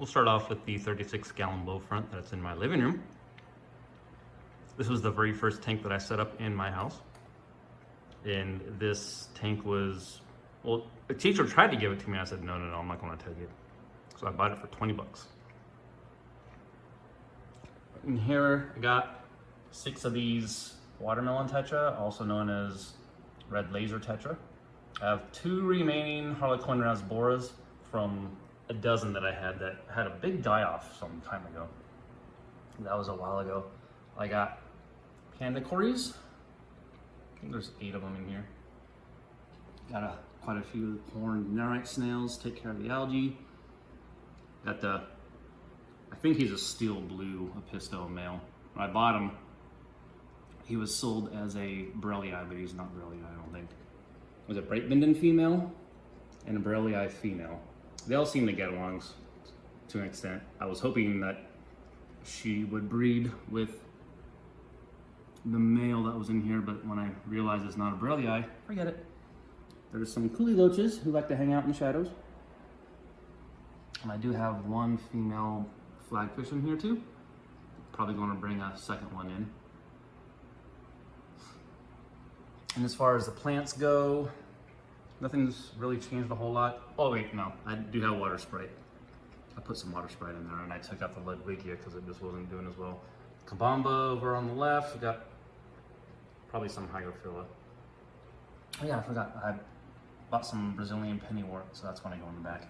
We'll start off with the 36-gallon low front that's in my living room. This was the very first tank that I set up in my house. And this tank was, well, a teacher tried to give it to me. I said, no, I'm not going to take it. So I bought it for 20 bucks. In here, I got 6 of these watermelon tetra, also known as red laser tetra. I have 2 remaining Harlequin rasboras from a dozen that I had that had a big die-off some time ago. That was a while ago. I got panda cories. I think there's 8 of them in here. Got quite a few horned Nursery snails, take care of the algae. Got the, I think he's a steel blue Episto male. When I bought him, he was sold as a Borellii, but he's not Borellii, I don't think. It was a Brightbinden female and a Borellii female. They all seem to get along to an extent. I was hoping that she would breed with the male that was in here, but when I realized it's not a Borellii, forget it. There's some coolie loaches who like to hang out in the shadows. And I do have 1 female flagfish in here too. Probably going to bring a second one in. And as far as the plants go, nothing's really changed a whole lot. Oh wait, no, I do have water Sprite. I put some water Sprite in there and I took out the Ludwigia because it just wasn't doing as well. Kabamba over on the left, we got probably some Hygrophila. Oh yeah, I forgot, I bought some Brazilian pennywort, so that's when I go in the back.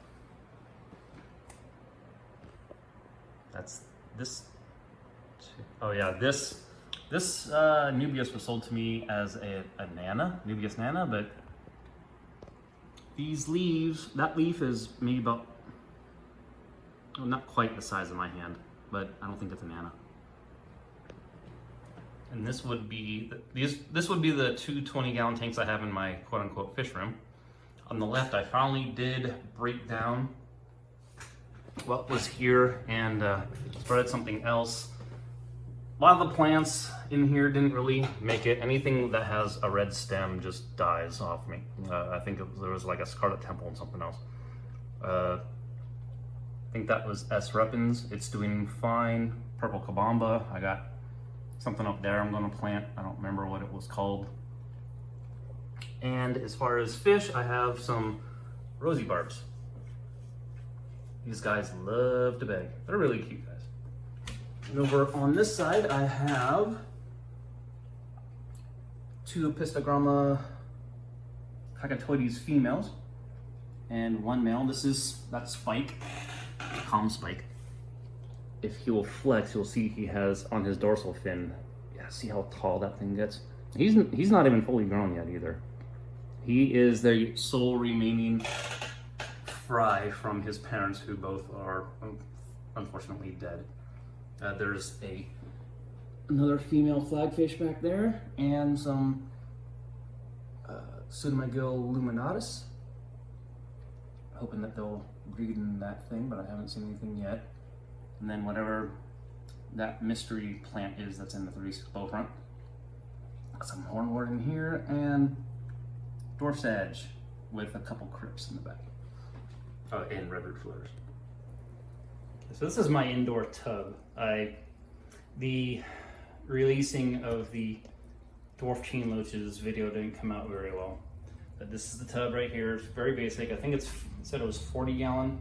That's this, oh yeah, this Nubius was sold to me as a Nana, Nubius Nana, but these leaves, that leaf is maybe about, well, not quite the size of my hand, but I don't think it's a Nana. And this would be, this would be the 2 20-gallon tanks I have in my quote-unquote fish room. On the left, I finally did break down what was here and started something else. A lot of the plants in here didn't really make it. Anything that has a red stem just dies off me. I think there was like a Scarlet Temple and something else. I think that was S. repens. It's doing fine. Purple Kabamba. I got something up there I'm going to plant. I don't remember what it was called. And as far as fish, I have some rosy barbs. These guys love to beg. They're really cute guys. And over on this side, I have 2 Pistogramma Cacatoides females and 1 male. That's Spike, calm Spike. If he will flex, you'll see he has on his dorsal fin. Yeah, see how tall that thing gets? He's not even fully grown yet either. He is the sole remaining fry from his parents, who both are unfortunately dead. There's another female flagfish back there, and some Pseudomygil luminatus. Hoping that they'll breed in that thing, but I haven't seen anything yet. And then whatever that mystery plant is that's in the 36 bow front. Got some hornwort in here, and dwarf sedge with a couple crypts in the back. Oh, and redwood flares. So this is my indoor tub. The releasing of the dwarf chain loaches video didn't come out very well. But this is the tub right here. It's very basic. I think it said it was 40 gallon.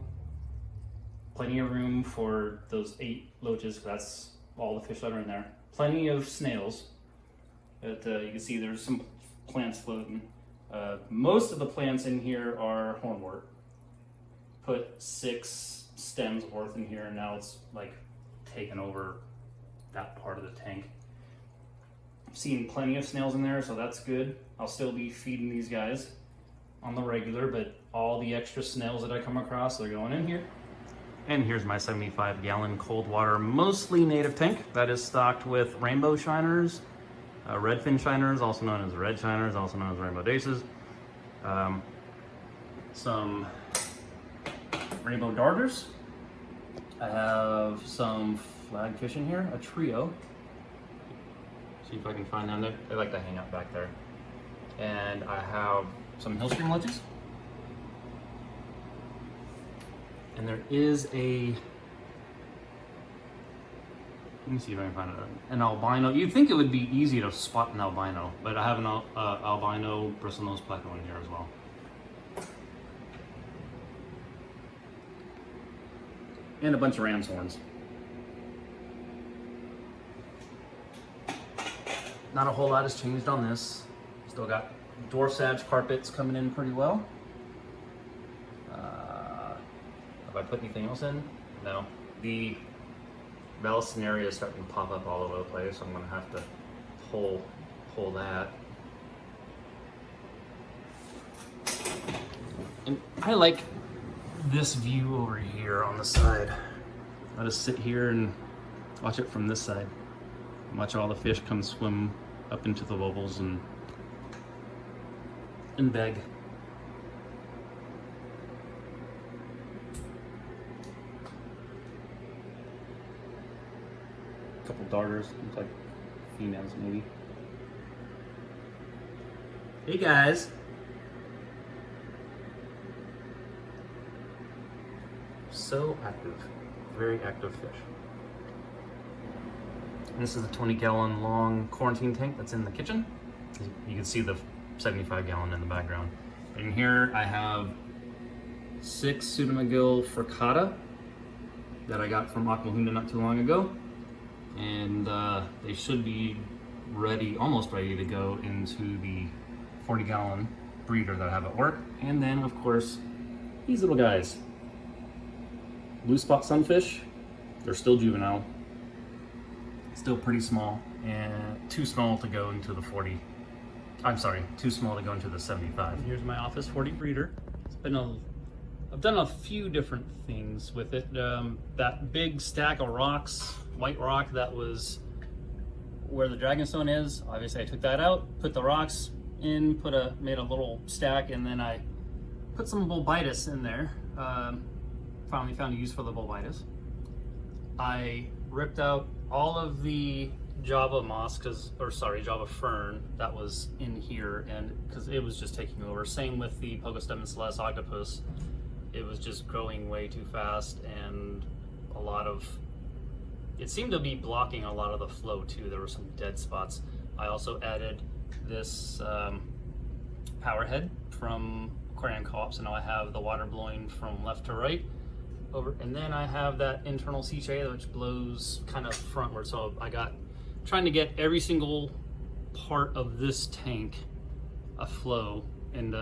Plenty of room for those 8 loaches. That's all the fish that are in there. Plenty of snails. But you can see there's some plants floating. Most of the plants in here are hornwort. Put 6 stems worth in here, and now it's like taken over that part of the tank. I'm seeing plenty of snails in there, so that's good. I'll still be feeding these guys on the regular, but all the extra snails that I come across, they're going in here. And here's my 75-gallon cold water, mostly native tank that is stocked with rainbow shiners, redfin shiners, also known as red shiners, also known as rainbow daces, some rainbow darters. I have some flagfish in here, a trio. See if I can find them. They like to hang out back there. And I have some hillstream ledges. And there is a Let me see if I can find an albino. You'd think it would be easy to spot an albino, but I have an albino bristlenose pleco in here as well. And a bunch of ram's horns. Not a whole lot has changed on this. Still got dwarf sage carpets coming in pretty well. Have I put anything else in? No. The Vallisneria is starting to pop up all over the place, so I'm going to have to pull that. And I like this view over here on the side. I'll just sit here and watch it from this side. Watch all the fish come swim up into the bubbles and beg. Couple darters, looks like females maybe. Hey guys. So active, very active fish. And this is a 20-gallon long quarantine tank that's in the kitchen. You can see the 75-gallon in the background. In here I have 6 Pseudomagil friccata that I got from Aquahunda not too long ago. And they should be ready, almost ready to go into the 40-gallon breeder that I have at work. And then, of course, these little guys. Blue spot sunfish, they're still juvenile, still pretty small, and too small to go into the 40. I'm sorry, too small to go into the 75. And here's my Office 40 breeder. I've done a few different things with it. That big stack of rocks, white rock that was where the dragonstone is, obviously I took that out, put the rocks in, made a little stack, and then I put some bulbitis in there. Finally found a use for the bulbitis. I ripped out all of the Java moss, Java fern that was in here, and because it was just taking over. Same with the Pogostemon celeste octopus. It was just growing way too fast, and it seemed to be blocking a lot of the flow too. There were some dead spots. I also added this power head from Aquarium Co-op, so now I have the water blowing from left to right over, and then I have that internal sea tray which blows kind of frontward. So trying to get every single part of this tank aflow, and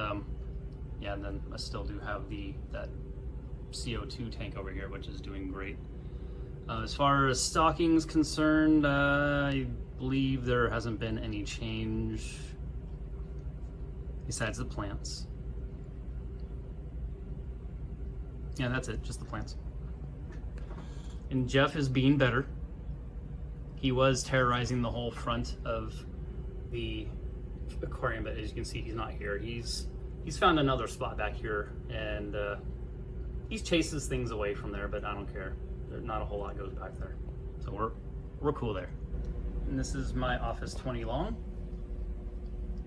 yeah, and then I still do have that CO2 tank over here, which is doing great. As far as stocking's concerned, I believe there hasn't been any change besides the plants. Yeah, that's it, just the plants. And Jeff is being better. He was terrorizing the whole front of the aquarium, but as you can see, he's not here. He's found another spot back here, and he chases things away from there, but I don't care. Not a whole lot goes back there. So we're cool there. And this is my Office 20 long.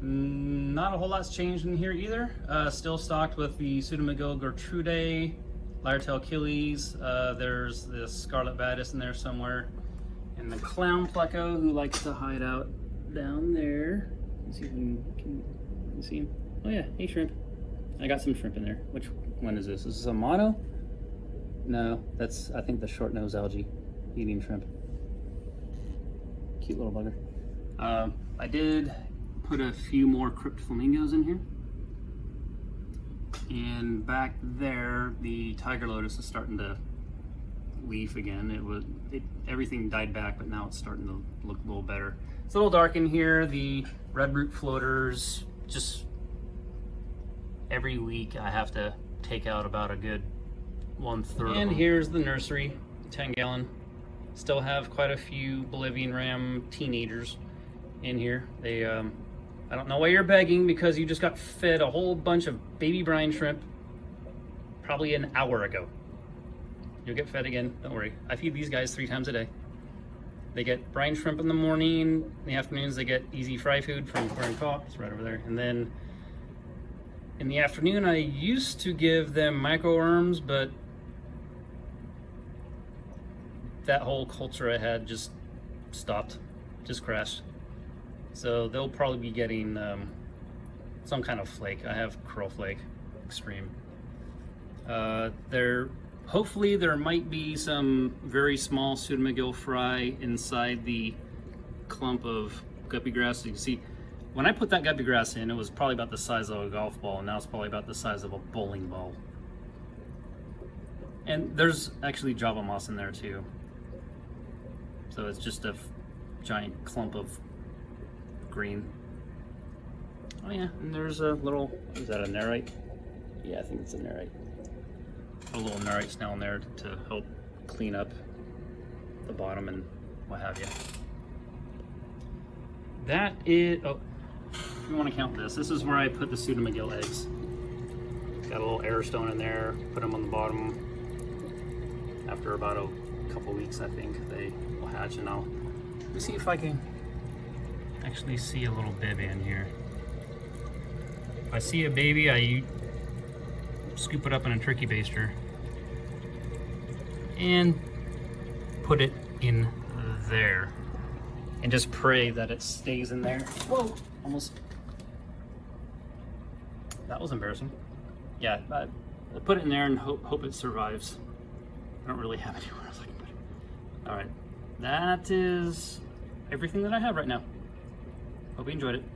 Not a whole lot's changed in here either. Still stocked with the Pseudomagil gertrudae, Lyretail Achilles. There's this Scarlet Vadis in there somewhere. And the clown pleco, who likes to hide out down there. Let's see if we can you see him. Oh yeah, hey shrimp. I got some shrimp in there. Which one is this? Is this a mono? No, that's, I think, the short nose algae eating shrimp. Cute little bugger. I did put a few more crypt flamingos in here. And back there, the tiger lotus is starting to leaf again. Everything died back, but now it's starting to look a little better. It's a little dark in here. The red root floaters, just every week I have to take out about a good 1/3. And here's the nursery, 10-gallon. Still have quite a few Bolivian ram teenagers in here. They, I don't know why you're begging, because you just got fed a whole bunch of baby brine shrimp probably an hour ago. You'll get fed again, don't worry. I feed these guys 3 times a day. They get brine shrimp in the morning, in the afternoons they get easy fry food from Aquarium Co-op, it's right over there. And then in the afternoon I used to give them microworms, but that whole culture I had just stopped, just crashed. So they'll probably be getting some kind of flake. I have curl flake extreme. Hopefully there might be some very small pseudomygil fry inside the clump of guppy grass. So you can see when I put that guppy grass in, it was probably about the size of a golf ball, and now it's probably about the size of a bowling ball. And there's actually Java moss in there too. So it's just a giant clump of green. Oh yeah, and there's a little, is that a nerite? Yeah, I think it's a nerite. A little nerite snail in there to help clean up the bottom and what have you. That is, oh, if you want to count this, this is where I put the pseudomygil eggs. Got a little air stone in there, put them on the bottom. After about a couple weeks, I think they will hatch, and let me see if I can actually see a little baby in here. If I see a baby, I scoop it up in a turkey baster and put it in there and just pray that it stays in there. Whoa, almost. That was embarrassing. Yeah, I put it in there and hope it survives. I don't really have anywhere else I can put it. All right, that is everything that I have right now. Hope you enjoyed it.